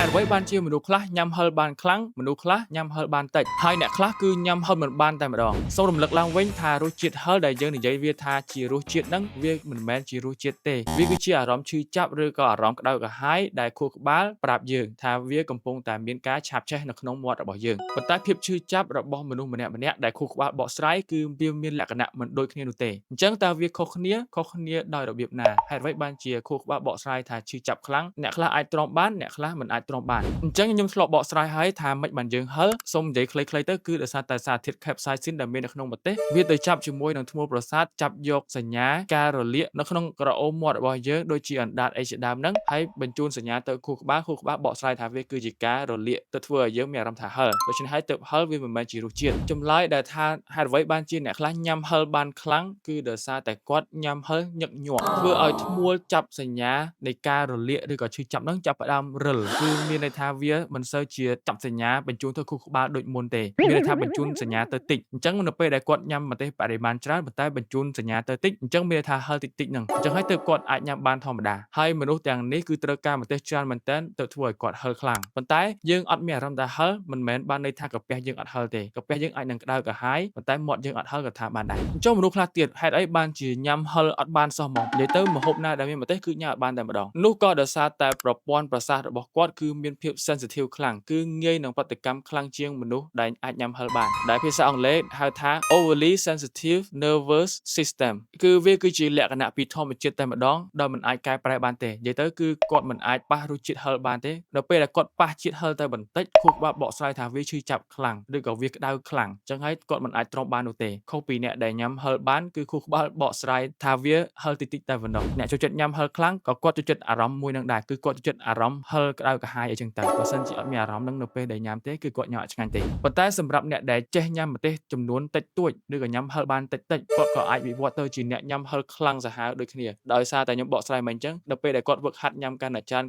ហេតុអ្វីបានជាមនុស្សខ្លះញ៉ាំហឹរបានខ្លាំងមនុស្សខ្លះញ៉ាំហឹរបានតិចហើយអ្នកខ្លះគឺញ៉ាំហឹរមិនបានតែម្ដងសូមរំលឹកឡើងវិញថារសជាតិហឹរដែលយើងនិយាយវាថាជារសជាតិហ្នឹងវាមិនមែនជារសជាតិទេវាគឺជាអារម្មណ៍ឈឺចាប់ឬក៏អារម្មណ៍ក្តៅក្រហាយដែលខួរក្បាលប្រាប់យើងថាវាកំពុងតែមានការឆាបឆេះនៅក្នុងមាត់របស់យើងប៉ុន្តែភាពឈឺចាប់របស់មនុស្សម្នាក់ៗដែលខួរក្បាលបកស្រាយគឺវាមានលក្ខណៈមិនដូចគ្នានោះទេអញ្ចឹងតើវាខុសគ្នាដោយរបៀបណាហេតុអ្វីបានជាខួរក្បាលបកស្រាយថាឈឺចាប់ខ្លាំងអ្នកខ្លះអាចទ្រាំបានអ្នកខ្លះមិនអាចទ្រាំបានអញ្ចឹងខ្ញុំធ្លាប់បកស្រាយហើយថាមិនបានយើងហឹរសូមនិយាយខ្លីៗទៅគឺដោយសារតែសារធាតុ capsaicin ដែលមាននៅក្នុងម្ទេសវាទៅចាប់ជាមួយនឹងធ្មូលប្រសាទចាប់យកសញ្ញាការរលាកនៅក្នុងក្រអូបមាត់របស់យើងដូចជាអណ្ដាតអីជាដើមហ្នឹងហើយបញ្ជូនសញ្ញាទៅខួរក្បាលបកស្រាយថាវាគឺជាការរលាកទៅធ្វើឲ្យយើងមានអារម្មណ៍ថាហឹរដូច្នេះហើយទើបហឹរវាមិនមែនជារសជាតិចម្លើយដែលថាហេតុអ្វីបានជាអ្នកខ្លះញ៉ាំហឹរបានខ្លាំងគឺដោយសារតែគាត់ញ៉ាំហឹរញឹកញាប់ធ្វើឲ្យធ្មូលចាប់សញ្ញានៃការរលាកឬក៏ឈឺចាប់ហ្នឹងចាប់ផ្ដើមរិលគឺមានន័យថាវាមិនសូវជាចាប់សញ្ញាបញ្ជូនទៅខួរក្បាលដូចមុនទេមានន័យថាបញ្ជូនសញ្ញាទៅតិចអញ្ចឹងនៅពេលដែលគាត់ញ៉ាំម្ទេសបរិមាណច្រើនប៉ុន្តែបញ្ជូនសញ្ញាទៅតិចអញ្ចឹងមានន័យថាហឹរតិចៗហ្នឹងអញ្ចឹងហើយទើបគាត់អាចញ៉ាំបានធម្មតាហើយមនុស្សទាំងនេះគឺត្រូវការម្ទេសច្រើនមែនទែនទៅធ្វើឲ្យគាត់ហឹរខ្លាំងប៉ុន្តែយើងអត់មានអារម្មណ៍ថាហឹរមិនមែនបានន័យថាកាពះយើងអត់ហឹរទេកាពះយើងអាចនឹងក្តៅក្រហាយប៉ុន្តែមាត់យើងអត់ហឹរក៏ថាបានដែរអញ្ចឹងមនុស្សខ្លះទៀតហេតុអីបានជាញ៉ាំហឹរអត់បានសោះហ្មងនិយាយទៅម្ហូបណាដែលមានម្ទេសគឺញ៉ាំអត់បានតែម្ដងនោះក៏ដោយសារតែប្រព័ន្ធប្រសាទរបស់គាត់គឺមានភាព sensitive ខ្លាំងគឺងាយនឹងប្រតិកម្មខ្លាំងជាងមនុស្សដែលអាចញ៉ាំហឹរបានដែលភាសាអង់គ្លេសហៅថា overly sensitive nervous system គឺវាគឺជាលក្ខណៈពីធម្មជាតិតែម្ដងដែលមិនអាចកែប្រែបានទេនិយាយទៅគឺគាត់មិនអាចប៉ះរសជាតិហឹរបានទេដល់ពេលដែលគាត់ប៉ះជាតិហឹរទៅបន្តិចខួរក្បាលបកស្រាយថាវាឈឺចាប់ខ្លាំងឬក៏វាក្តៅខ្លាំងអញ្ចឹងហើយគាត់មិនអាចទ្រាំបាននោះទេខុសពីអ្នកដែលញ៉ាំហឹរបានគឺខួរក្បាលបកស្រាយថាវាហឹរតិចៗតែប៉ុណ្ណោះអ្នកចូលចិត្តញ៉ាំហឹរខ្លាំងក៏គាត់ចូលចិត្តអារម្មណ៍មួយនឹងដែរគឺគាត់ចូលចិត្តអារម្មណ៍ហឹរក្តៅក្រហាយអីចឹងទៅបើសិនជាអត់មានអារម្មណ៍នឹងនៅពេលដែលញ៉ាំទេគឺគាត់ញ៉ាំអត់ឆ្ងាញ់ទេប៉ុន្តែសម្រាប់អ្នកដែលចេះញ៉ាំម្ទេសចំនួនតិចតួចឬក៏ញ៉ាំហឹរបានតិចៗគាត់ក៏អាចវិវត្តទៅជាអ្នកញ៉ាំហឹរខ្លាំងសាហាវដូចគ្នាដោយសារតែខ្ញុំបកស្រាយមកអញ្ចឹងដល់ពេលដែលគាត់វឹកហាត់ញ៉ាំកាន់តែច្រើ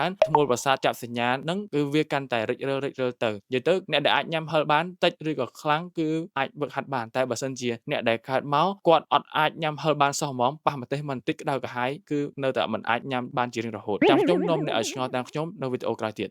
នធ្មូលប្រសាទចាប់សញ្ញាហ្នឹងគឺវាកាន់តែរិចរិលទៅនិយាយទៅអ្នកដែលអាចញ៉ាំហឹរបានតិចឬក៏ខ្លាំងគឺអាចវឹកហាត់បានតែបើសិនជាអ្នកដែលកើតមកគាត់អត់អាចញ៉ាំហឹរបានសោះហ្មងប៉ះម្ទេសមិនតិចក្តៅក្រហាយគឺនៅតែមិនអាចញ៉ាំបានជារៀងរហូតចាំខ្ញុំនាំអ្នកឲ្យឆ្ងល់តាមខ្ញុំនៅវីដេអូក្រោយទៀត